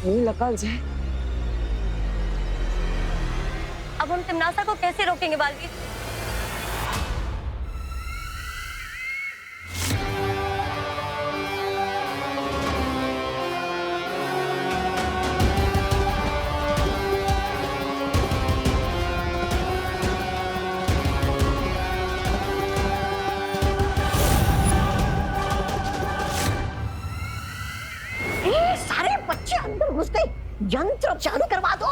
नीलकल से। अब हम तिमनासा को कैसे रोकेंगे बालवीर? सारे बच्चे अंदर घुस गए, यंत्र चालू करवा दो।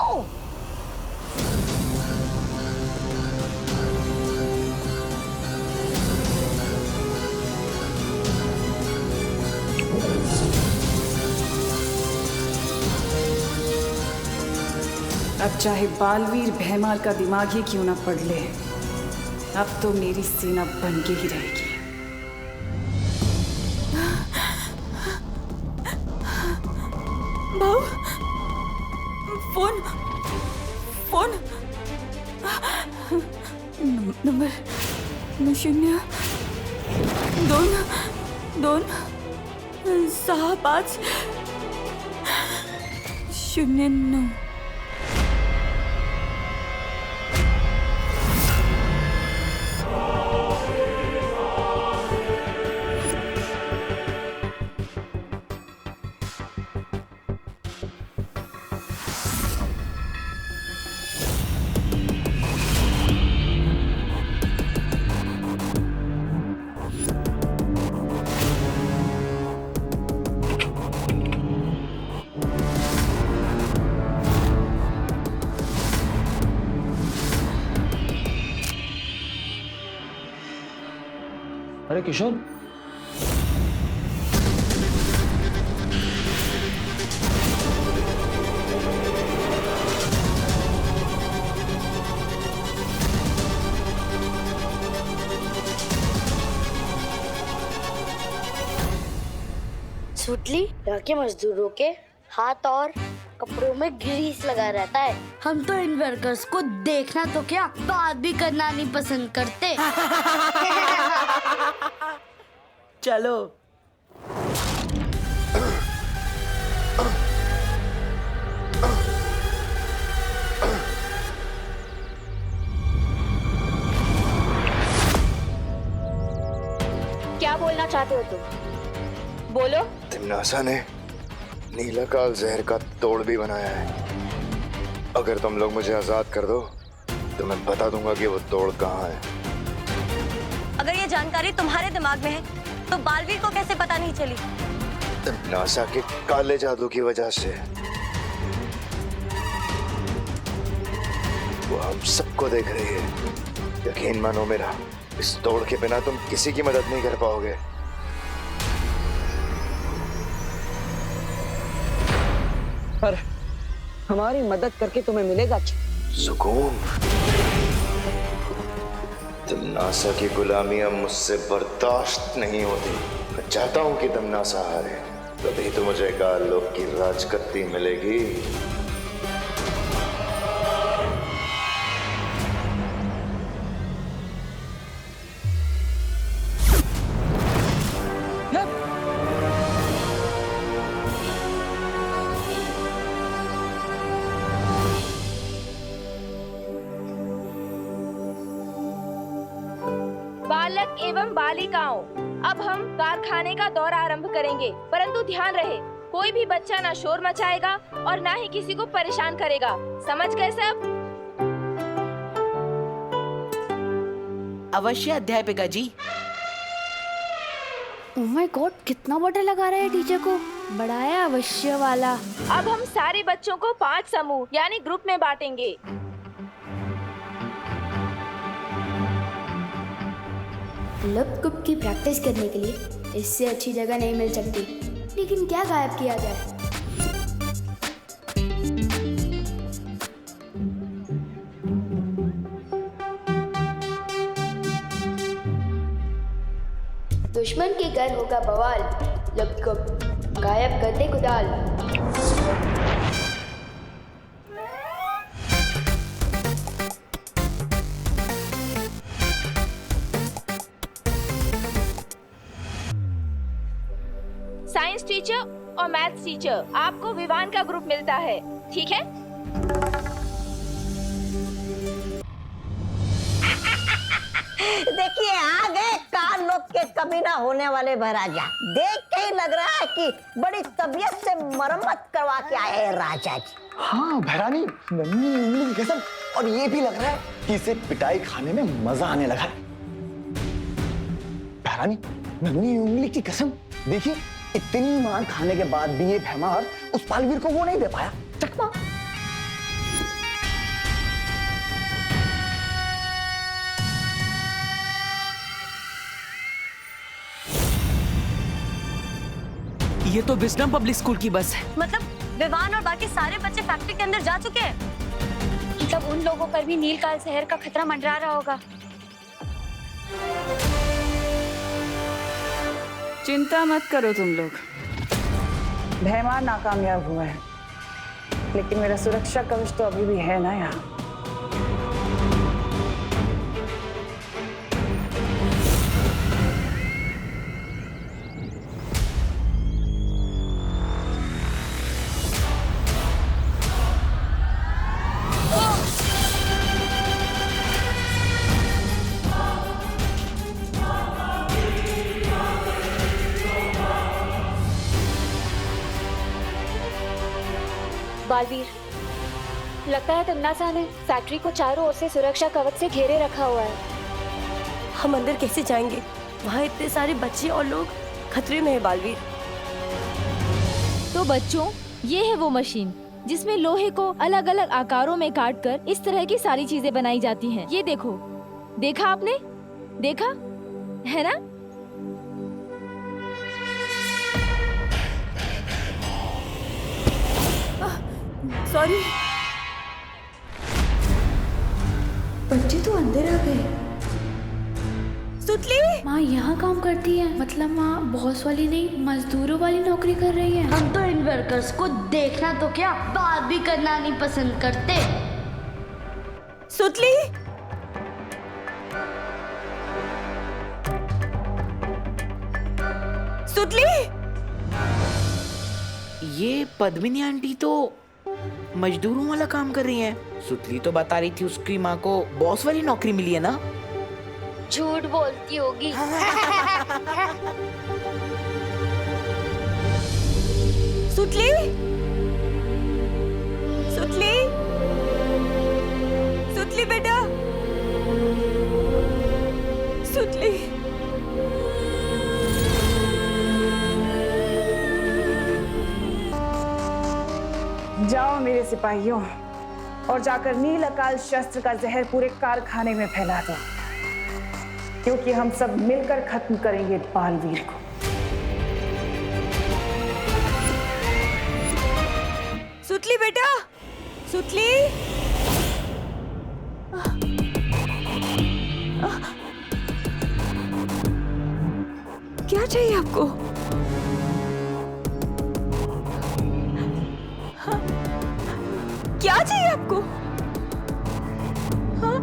अब चाहे बालवीर भैमाल का दिमाग ही क्यों ना पड़ ले, अब तो मेरी सेना बन के ही रहेगी। भाऊ, फोन फोन नंबर 0-2-2-6-5-0-9। अरे किशोर, सुटली यहाँ के मजदूरों के हाथ और कपड़ों में ग्रीस लगा रहता है। हम तो इन वर्कर्स को देखना तो क्या, बात भी करना नहीं पसंद करते। चलो। क्या बोलना चाहते हो तुम? बोलो। तिमनासा ने नीलाकाल जहर का तोड़ भी बनाया है। अगर तुम लोग मुझे आजाद कर दो तो मैं बता दूंगा कि वो तोड़ कहाँ है। अगर ये जानकारी तुम्हारे दिमाग में है तो बालवीर को कैसे पता नहीं चली? तिमनासा के काले जादू की वजह से। वो हम सबको देख रही है। यकीन मानो मेरा, इस तोड़ के बिना तुम किसी की मदद नहीं कर पाओगे। पर हमारी मदद करके तुम्हें मिलेगा सुकून। तिमनासा की गुलामी अब मुझसे बर्दाश्त नहीं होती। मैं चाहता हूं कि तिमनासा हारे, तभी तो मुझे काल लोक की राजगद्दी मिलेगी। बालक एवं बालिकाओं, अब हम कारखाने का दौरा आरंभ करेंगे, परंतु ध्यान रहे कोई भी बच्चा ना शोर मचाएगा और ना ही किसी को परेशान करेगा। समझ गए सब? अवश्य अध्यापिका जी। ओह माय गॉड, कितना बड़ा लगा रहा है टीचर को। बड़ा है अवश्य वाला। अब हम सारे बच्चों को 5 समूह यानी ग्रुप में बांटेंगे। लप-कुप की प्रैक्टिस करने के लिए इससे अच्छी जगह नहीं मिल सकती। लेकिन क्या गायब किया जाए? दुश्मन के घर होगा बवाल, लप-कुप गायब कर दे कुदाल। साइंस टीचर और मैथ्स टीचर। आपको विवान का ग्रुप मिलता है, ठीक है? देखिए आ गए कान लोग के कभी ना होने वाले महाराजा। देख के ही लग रहा है कि बड़ी तबीयत से मरम्मत करवा के आए हैं राजा जी। हाँ भैरानी, नन्ही उंगली की कसम, और ये भी लग रहा है कि इसे पिटाई खाने में मजा आने लगा है। भैरानी, नन्ही उंगली की कसम, देखिए इतनी मार खाने के बाद भी ये भैमार उस बालवीर को वो नहीं दे पाया चकमा। ये तो विजडम पब्लिक स्कूल की बस है। मतलब विवान और बाकी सारे बच्चे फैक्ट्री के अंदर जा चुके हैं। मतलब उन लोगों पर भी नीलकाल जहर का खतरा मंडरा रहा होगा। चिंता मत करो तुम लोग, भैमार नाकामयाब हुआ है, लेकिन मेरा सुरक्षा कवच तो अभी भी है ना यहाँ। बालवीर, लगता है तन्नासा ने फैक्ट्री को चारों ओर से सुरक्षा कवच से घेरे रखा हुआ है। हम अंदर कैसे जाएंगे? वहाँ इतने सारे बच्चे और लोग खतरे में है बालवीर। तो बच्चों, ये है वो मशीन जिसमें लोहे को अलग अलग आकारों में काटकर इस तरह की सारी चीजें बनाई जाती हैं। ये देखो, देखा आपने? देखा है ना? सॉरी। बच्चे तो अंदर आ गए। सुतली माँ यहाँ काम करती है, मतलब माँ बॉस वाली नहीं मजदूरों वाली नौकरी कर रही है। हम तो इन वर्कर्स को देखना तो क्या, बात भी करना नहीं पसंद करते। सुतली, सुतली। ये पद्मिनी आंटी तो मजदूरों वाला काम कर रही हैं। सुतली तो बता रही थी उसकी माँ को बॉस वाली नौकरी मिली है ना। झूठ बोलती होगी। सुतली, सुतली, सुतली बेटा, सुतली। जाओ मेरे सिपाहियों, और जाकर नील अकाल शस्त्र का जहर पूरे कारखाने में फैला दो, क्योंकि हम सब मिलकर खत्म करेंगे बालवीर को। सुतली बेटा, सुतली। क्या चाहिए आपको? क्या चाहिए आपको? हाँ?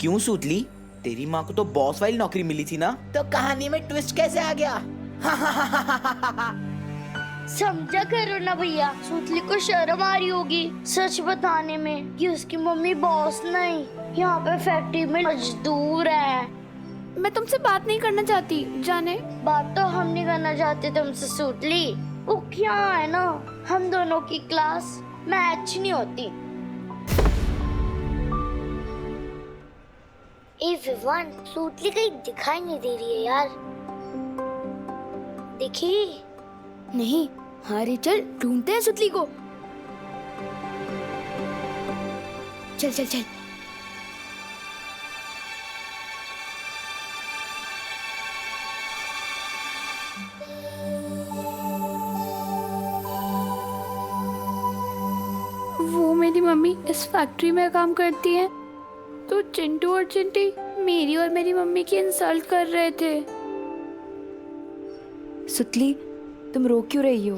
क्यों सुतली, तेरी माँ को तो बॉस वाली नौकरी मिली थी ना, तो कहानी में ट्विस्ट कैसे आ गया? समझा करो ना भैया, सुतली को शर्म आ रही होगी सच बताने में कि उसकी मम्मी बॉस नहीं, यहाँ पे फैक्ट्री में मजदूर है। मैं तुमसे बात नहीं करना चाहती, जाने। बात तो हम नहीं करना चाहते तुमसे सुतली, वो क्या है ना, हम दोनों की क्लास मैच नहीं होती। ए विवान, सुतली कहीं दिखाई नहीं दे रही है यार। देखी? नहीं, हाँ रे, चल ढूंढते हैं सुतली को। चल चल चल। वो मेरी मम्मी इस फैक्ट्री में काम करती है, तो चिंटू और चिंटी मेरी और मेरी मम्मी की इंसल्ट कर रहे थे। सुतली, तुम रो क्यों रही हो?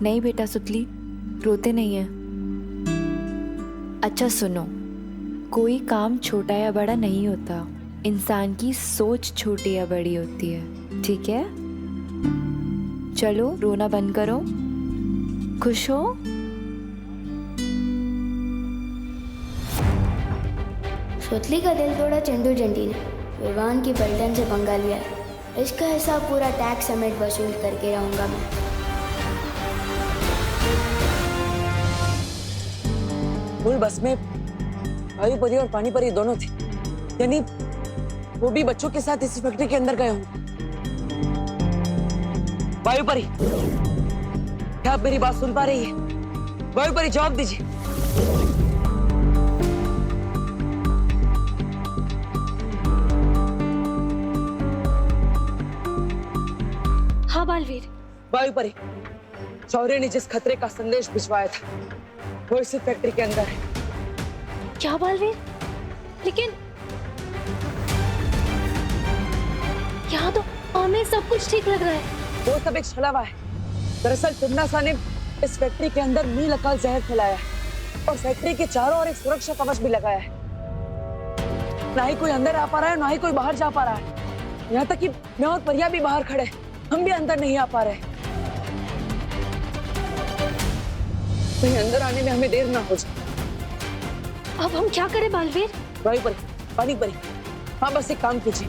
नहीं बेटा सुतली, रोते नहीं है। अच्छा सुनो, कोई काम छोटा या बड़ा नहीं होता, इंसान की सोच छोटी या बड़ी होती है, ठीक है? चलो रोना बंद करो, खुश हो? सुतली का दिल तोड़ा चिंटू चिंटी ने। विवान की पलटन से पंगा लिया है। इसका हिसाब पूरा टैक्स समेत वसूल करके रहूंगा मैं। फुल बस में वायु परी और पानी परी दोनों थे, यानी वो भी बच्चों के साथ इस फैक्ट्री के अंदर गए होंगे। वायु परी, क्या आप मेरी बात सुन पा रही है? वायु परी जवाब दीजिए। हाँ बालवीर। वायु परी, शौर्य ने जिस खतरे का संदेश भिजवाया था वो इसी फैक्ट्री के अंदर है। क्या बालवीर? लेकिन यहाँ तो हमें सब कुछ ठीक लग रहा है। वो सब एक छलावा है। दरअसल टिम्नासा ने इस फैक्ट्री के अंदर नील अकाल जहर फैलाया है और फैक्ट्री के चारों ओर एक सुरक्षा कवच भी लगाया है। ना ही कोई अंदर आ पा रहा है, ना ही कोई बाहर जा पा रहा है। यहाँ तक कि मैं और परिया भी बाहर खड़े, हम भी अंदर नहीं आ पा रहे। कहीं अंदर आने में हमें देर ना हो जाए। अब हम क्या करें बालवीर? वायु परी, पानी परी, हाँ बस एक काम कीजिए,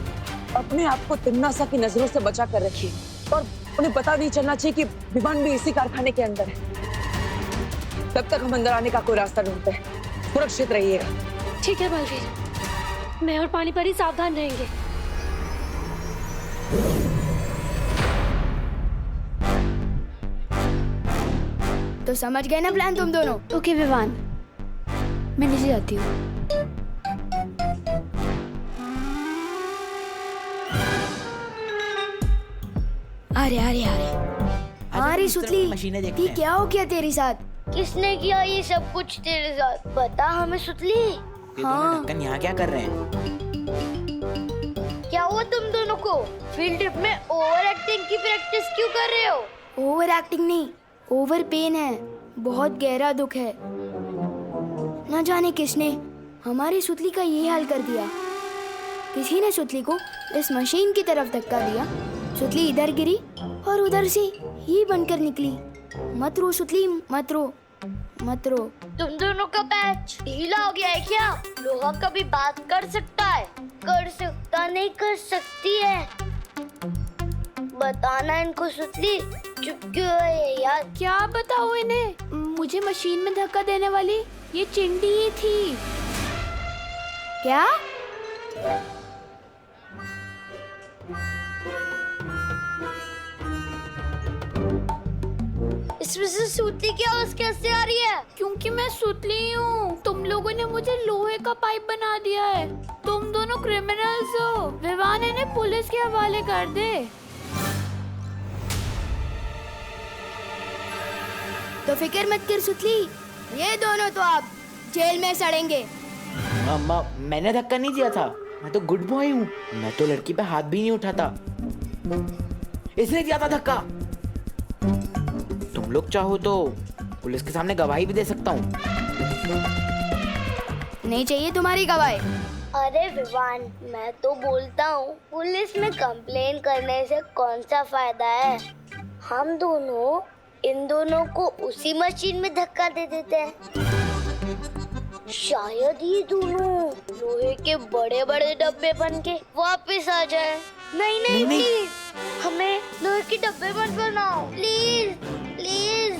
अपने आप को तिम्नासा की नजरों से बचा कर रखिए और उन्हें पता नहीं चलना चाहिए कि विमान भी इसी कारखाने के अंदर है। तब तक हम अंदर आने का कोई रास्ता ढूंढते हैं। सुरक्षित रहिएगा। ठीक है बालवीर, मैं और पानी परी सावधान रहेंगे। तो समझ गए ना प्लान तुम दोनों? ओके विवान, मैं नीचे जाती हूँ। अरे अरे अरे, अरे सुतली, मशीनें देखते हैं। क्या हो गया तेरे साथ? किसने किया ये सब कुछ तेरे साथ? बता हमें सुतली। हाँ। ढक्कन यहाँ क्या कर रहे हैं? क्या हुआ तुम दोनों को? फील्ड ट्रिप में ओवर एक्टिंग की प्रैक्टिस क्यों कर रहे हो? ओवर एक्टिंग नहीं, ओवर पेन है। बहुत गहरा दुख है। न जाने किसने हमारी सुतली का ये हाल कर दिया। किसी ने सुतली को इस मशीन की तरफ धक्का दिया। सुतली इधर गिरी और उधर से ही बनकर निकली। मत रो सुतली, मत रो, मत रो। तुम दोनों का पैच ढीला हो गया है क्या? लोहा कभी बात कर सकता है? कर सकता नहीं, कर सकती है। बताना इनको सुतली, चुप क्यों है यार? क्या बताओ इन्हें? मुझे मशीन में धक्का देने वाली ये चिंटी ही थी। क्या? इसमें से सुतली की आवाज कैसे आ रही है? क्योंकि मैं सुतली हूँ। तुम लोगों ने मुझे लोहे का पाइप बना दिया है। तुम दोनों क्रिमिनल्स हो। विवान इन्हें पुलिस के हवाले कर दे। तो फिक्र मत कर सुतली, ये दोनों तो आप जेल में सड़ेंगे। अम्मा, मैंने धक्का नहीं दिया था। मैं तो गुड बॉय हूँ। मैं तो लड़की पे हाथ भी नहीं उठाता। इसने दिया था धक्का। तुम लोग चाहो तो पुलिस के सामने गवाही भी दे सकता हूँ। नहीं चाहिए तुम्हारी गवाही। अरे विवान, मैं तो बोलता हूँ पुलिस में कंप्लेन करने से कौन सा फायदा है? हम दोनों इन दोनों को उसी मशीन में धक्का दे देते हैं। शायद ये दोनों लोहे के बड़े बड़े डब्बे बन के वापस आ जाए। नहीं नहीं प्लीज, हमें लोहे के डब्बे मत बनाओ प्लीज प्लीज।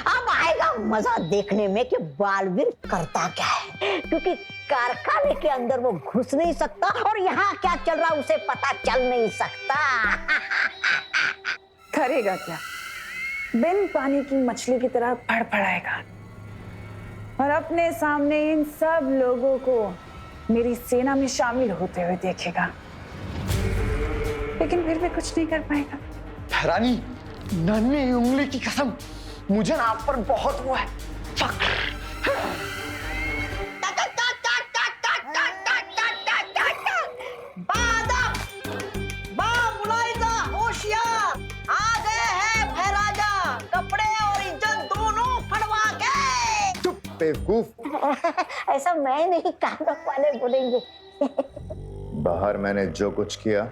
अब आएगा मजा देखने में कि बालवीर करता क्या है, क्योंकि कारखाने के अंदर वो घुस नहीं सकता और यहाँ क्या चल रहा उसे पता चल नहीं सकता। करेगा क्या? बिन पानी की मछली की तरह फड़फड़ाएगा और अपने सामने इन सब लोगों को मेरी सेना में शामिल होते हुए देखेगा, लेकिन फिर भी कुछ नहीं कर पाएगा। रानी, नन्ही उंगली की कसम, मुझे ना आप पर बहुत हुआ है बेवकूफ। ऐसा मैं नहीं, कानों वाले बोलेंगे। बाहर मैंने जो कुछ किया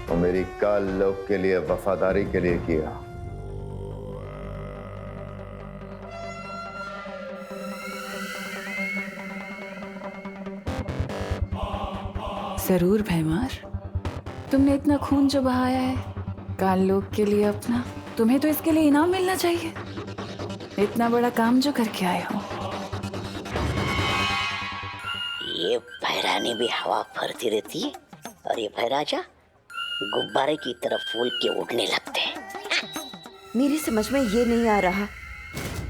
वो मेरी काल लोक के लिए, वफादारी के लिए किया। जरूर भैमार, तुमने इतना खून जो बहाया है काल लोक के लिए अपना, तुम्हें तो इसके लिए इनाम मिलना चाहिए। इतना बड़ा काम जो करके आए हो। ये भैरानी भी हवा भरती रहती है और ये भैराजा गुब्बारे की तरफ फूल के उड़ने लगते हैं। मेरी समझ में ये नहीं आ रहा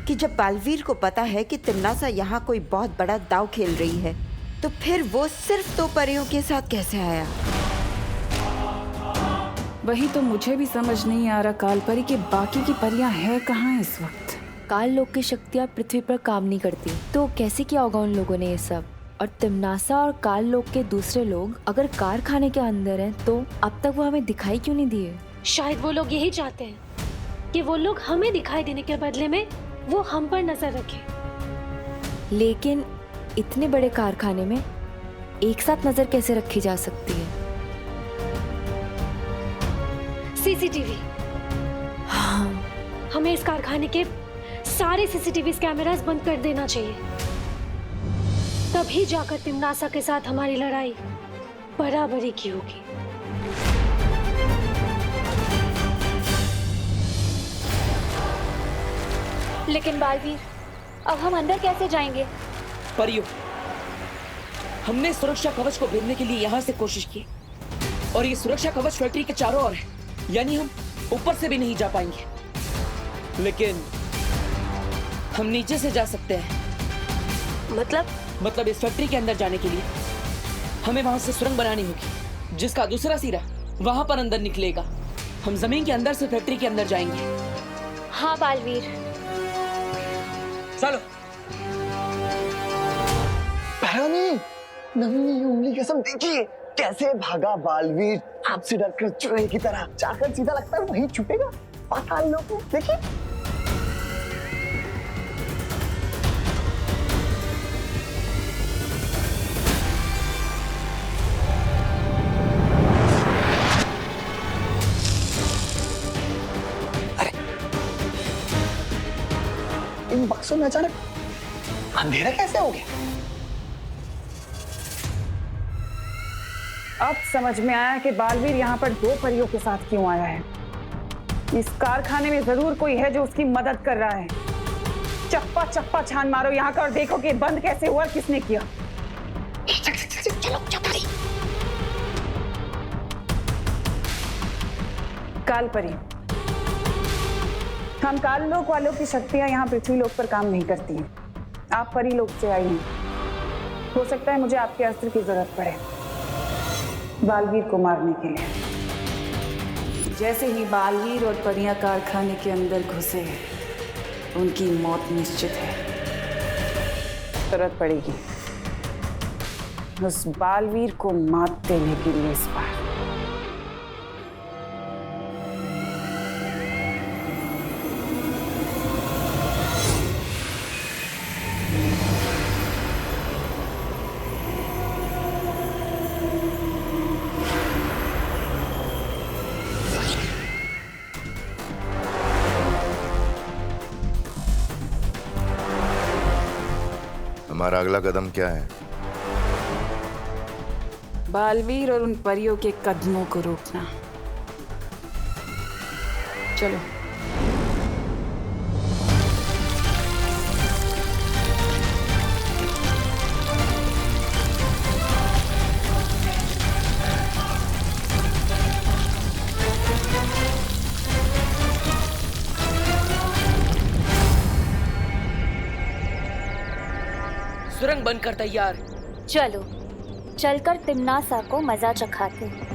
कि जब बालवीर को पता है कि तिमनासा यहाँ कोई बहुत बड़ा दांव खेल रही है, तो फिर वो सिर्फ 2 परियों के साथ कैसे आया? वही तो मुझे भी समझ नहीं आ रहा कालपरी के बाकी की परियां हैं कहाँ इस वक्त। काल लोक की शक्तियाँ पृथ्वी पर काम नहीं करती, तो कैसे किया होगा उन लोगों ने ये सब? और तिमनासा और काल लोक के दूसरे लोग अगर कारखाने के अंदर हैं, तो अब तक वो हमें दिखाई क्यों नहीं दिए? शायद वो लोग यही चाहते हैं कि वो लोग हमें दिखाई देने के बदले में वो हम पर नजर रखें। लेकिन इतने बड़े कारखाने में एक साथ नजर कैसे रखी जा सकती है? सीसीटीवी। हाँ। हमें इस कारखाने के सारे सीसीटीवी कैमरास बंद कर देना चाहिए, तभी जाकर तिमनासा के साथ हमारी लड़ाई बराबरी की होगी। लेकिन बालवीर, अब हम अंदर कैसे जाएंगे? परियो, हमने सुरक्षा कवच को भेजने के लिए यहाँ से कोशिश की और ये सुरक्षा कवच फैक्ट्री के चारों ओर है, यानी हम ऊपर से भी नहीं जा पाएंगे, लेकिन हम नीचे से जा सकते हैं। मतलब इस फैक्ट्री के अंदर जाने के लिए हमें वहां से सुरंग बनानी होगी, जिसका दूसरा सिरा वहां पर अंदर निकलेगा। हम जमीन के अंदर से फैक्ट्री के अंदर जाएंगे। हाँ बालवीर, चलो। भैरानी, नन्ही उंगली की कसम, देखिए कैसे भागा बालवीर, आपसे डरकर चूहे की तरह। जाकर सीधा लगता है वहीं छुपेगा पाताल लोक में। देखिए इन बक्सों में अचानक अंधेरा कैसे हो गया? अब समझ में आया कि बालवीर यहाँ पर 2 परियों के साथ क्यों आया है। इस कारखाने में जरूर कोई है जो उसकी मदद कर रहा है। चप्पा चप्पा छान मारो यहाँ का और देखो कि बंद कैसे हुआ, किसने किया। चलो चपड़ी। कालपरी, हम काल लोक वालों की शक्तियां यहाँ पृथ्वी लोक पर काम नहीं करती हैं। आप परी लोक से आई हैं। हो सकता है मुझे आपके अस्त्र की जरूरत पड़े बालवीर को मारने के लिए। जैसे ही बालवीर और परियां कारखाने के अंदर घुसे, उनकी मौत निश्चित है। जरूरत पड़ेगी उस बालवीर को मात देने के लिए इस बार। हमारा अगला कदम क्या है? बालवीर और उन परियों के कदमों को रोकना। चलो। सुरंग बनकर तैयार। चलो चलकर तिम्नासा को मजा चखाते हैं।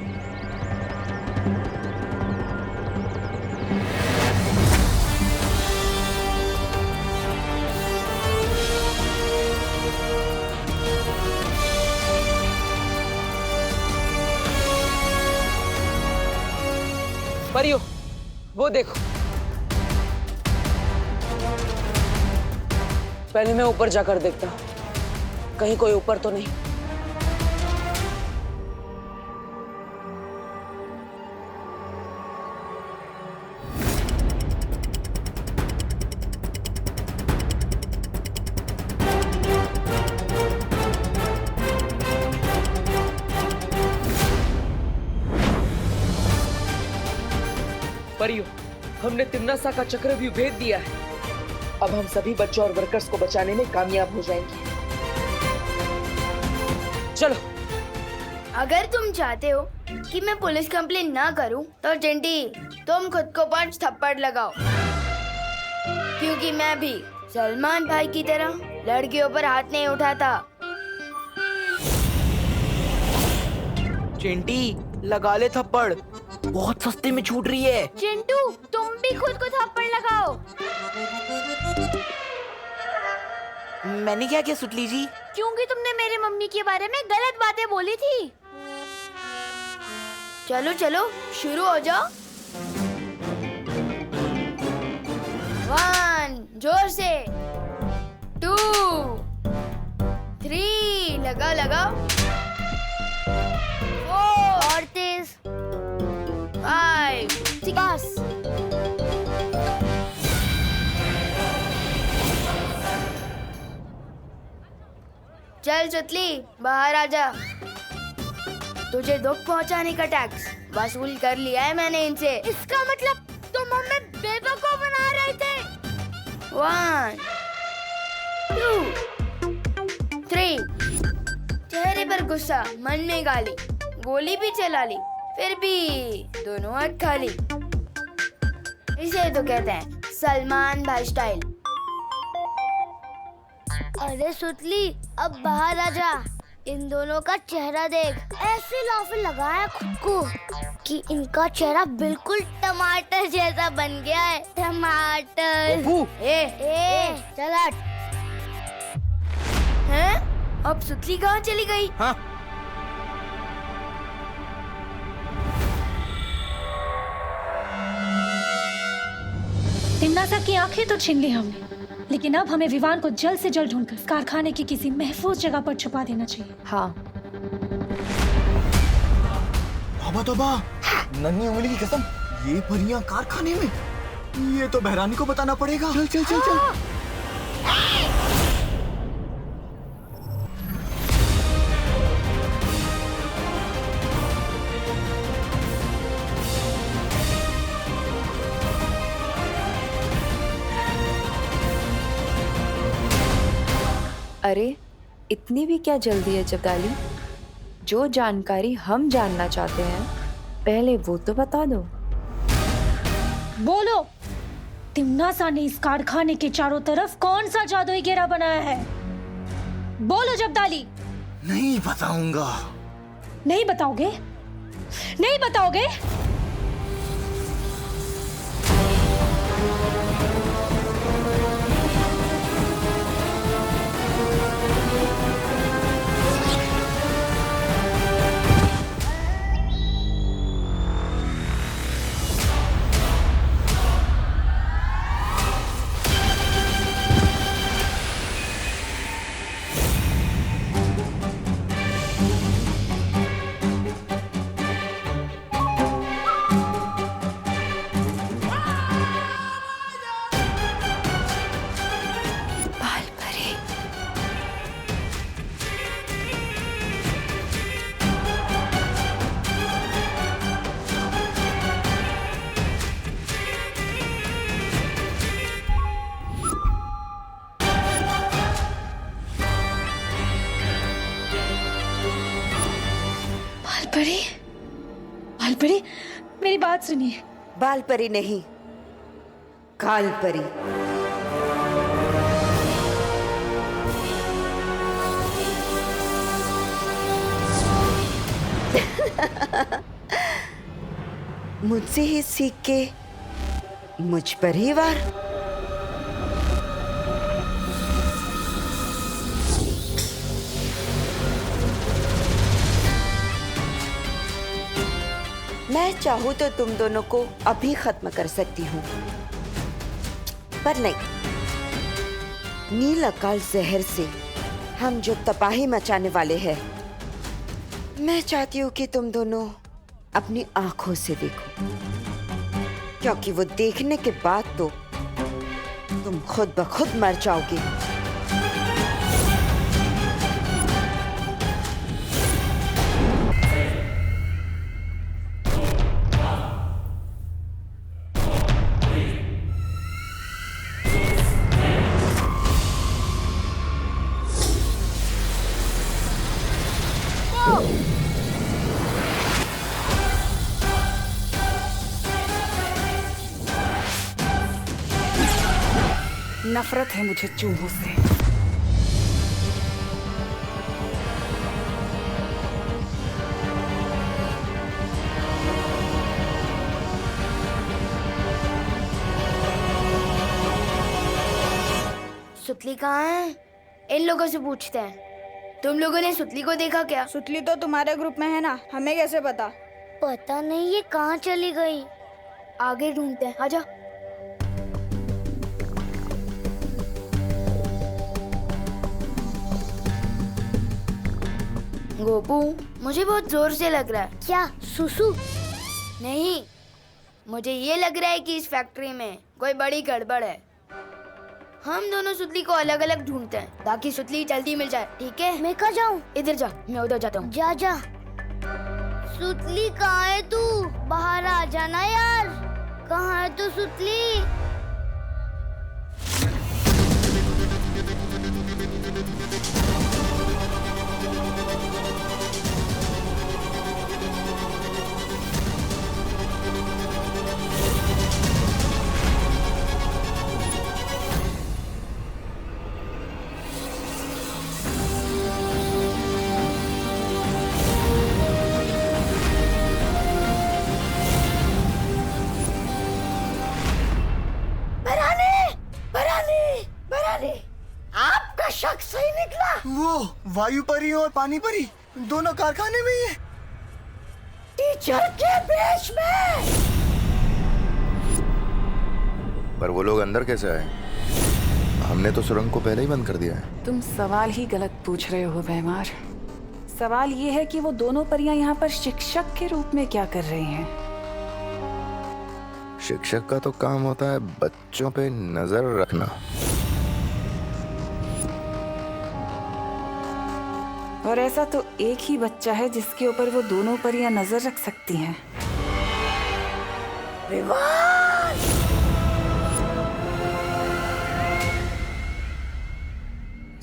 परियो, वो देखो। पहले मैं ऊपर जाकर देखता हूँ, कहीं कोई ऊपर तो नहीं। परियो, हमने तिम्नासा का चक्रव्यूह भेद दिया है। अब हम सभी बच्चों और वर्कर्स को बचाने में कामयाब हो जाएंगे। चलो। अगर तुम चाहते हो कि मैं पुलिस कंप्लेन ना करूं, तो चिंटी तुम खुद को 5 थप्पड़ लगाओ, क्योंकि मैं भी सलमान भाई की तरह लड़कियों पर हाथ नहीं उठाता। चिंटी लगा ले थप्पड़, बहुत सस्ते में छूट रही है। चिंटू तुम भी खुद को थप्पड़ लगाओ। मैंने क्या किया सुतली जी? क्योंकि तुमने मेरे मम्मी के बारे में गलत बातें बोली थी। चलो चलो शुरू हो जाओ। 1 जोर से, 2 3 लगाओ लगाओ, 4 और तेज, 5 बस। चल सुतली बाहर आजा। तुझे दुख पहुंचाने का टैक्स वसूल कर लिया है मैंने इनसे। इसका मतलब तुम हमें बेवकूफ बना रहे थे। 1 2 3। चेहरे पर गुस्सा, मन में गाली, गोली भी चला ली, फिर भी दोनों हाथ खाली। इसे तो कहते हैं सलमान भाई स्टाइल। अरे सुतली अब बाहर आजा, इन दोनों का चेहरा देख। ऐसे लाफे लगाया खुद को कि इनका चेहरा बिल्कुल टमाटर जैसा बन गया है। टमाटर। ए चल हट। हैं? अब सुतली कहाँ चली गई? हाँ? तिम्नासा की आंखें तो छीन ली हमने, लेकिन अब हमें विवान को जल्द से जल्द ढूंढकर कारखाने की किसी महफूज जगह पर छुपा देना चाहिए। हाँ। तौबा, नन्ही उंगली की कसम, ये परियां कारखाने में? ये तो बहरानी को बताना पड़ेगा। चल चल चल चल। अरे इतनी भी क्या जल्दी है जब्दाली? जो जानकारी हम जानना चाहते हैं पहले वो तो बता दो। बोलो, तिम्नासा ने इस कारखाने के चारों तरफ कौन सा जादुई घेरा बनाया है? बोलो जब्दाली। नहीं बताऊंगा। नहीं बताओगे? नहीं बताओगे? बालपरी, बालपरी, मेरी बात सुनिए। बालपरी नहीं, कालपरी। मुझसे ही सीख के मुझ पर ही वार। मैं चाहूं तो तुम दोनों को अभी खत्म कर सकती हूँ, पर नहीं। नील अकाल जहर से हम जो तबाही मचाने वाले हैं, मैं चाहती हूँ कि तुम दोनों अपनी आंखों से देखो, क्योंकि वो देखने के बाद तो तुम खुद ब खुद मर जाओगे। नफरत है मुझे चूहों से। सुतली कहाँ है? इन लोगों से पूछते हैं। तुम लोगों ने सुतली को देखा क्या? सुतली तो तुम्हारे ग्रुप में है ना, हमें कैसे पता? पता नहीं ये कहाँ चली गई। आगे ढूंढते हैं, आजा। गोपू, मुझे बहुत जोर से लग रहा है। क्या सुसु? नहीं, मुझे ये लग रहा है कि इस फैक्ट्री में कोई बड़ी गड़बड़ है। हम दोनों सुतली को अलग अलग ढूंढते हैं ताकि सुतली जल्दी मिल जाए, ठीक है? मैं कहाँ जाऊँ? इधर जा, मैं उधर जाता हूँ। जा जा। सुतली कहाँ है तू? बाहर आ जाना यार। कहाँ है तू सुतली? आपका शक सही निकला। वो वायु परी और पानी परी दोनों कारखाने में ही है। टीचर के भेष में। पर वो लोग अंदर कैसे आए? हमने तो सुरंग को पहले ही बंद कर दिया है। तुम सवाल ही गलत पूछ रहे हो भैमार। सवाल ये है कि वो दोनों परियां यहाँ पर शिक्षक के रूप में क्या कर रही हैं? शिक्षक का तो काम होता है बच्चों पे नजर रखना। और ऐसा तो एक ही बच्चा है जिसके ऊपर वो दोनों परियां नजर रख सकती हैं। विवान!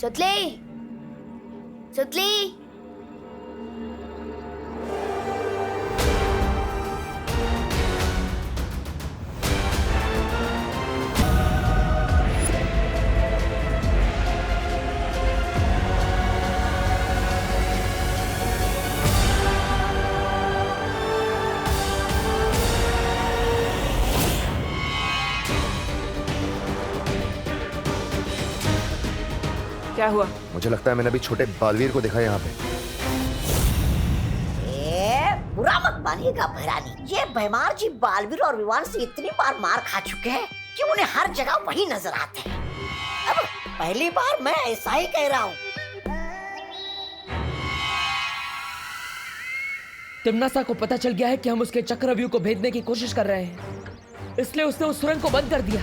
सुतली, सुतली। क्या हुआ? मुझे लगता है मैंने अभी छोटे बालवीर को देखा यहाँ पे। बुरा मत मानिएगा भैरानी, ये भैमार जी बालवीर और विवान से इतनी बार मार खा चुके हैं कि उन्हें हर जगह वही नजर आते हैं। अब पहली बार मैं ऐसा ही कह रहा हूँ। तिम्नासा को पता चल गया है कि हम उसके चक्रव्यूह को भेदने की कोशिश कर रहे हैं, इसलिए उसने उस सुरंग को बंद कर दिया।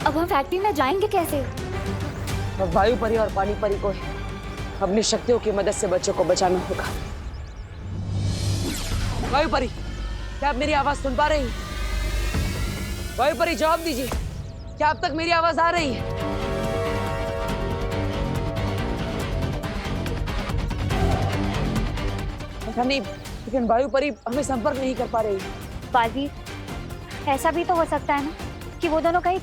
अब हम फैक्ट्री में जाएंगे कैसे? और वायु परी और पानी परी को अपनी शक्तियों की मदद से बच्चों को बचाना होगा। वायु परी, क्या आप मेरी आवाज सुन पा रही हैं? वायु परी जवाब दीजिए, क्या अब तक मेरी आवाज आ रही है? पता नहीं, लेकिन वायु परी हमें संपर्क नहीं कर पा रही। बालवीर, ऐसा भी तो हो सकता है ना कि वो दोनों कहीं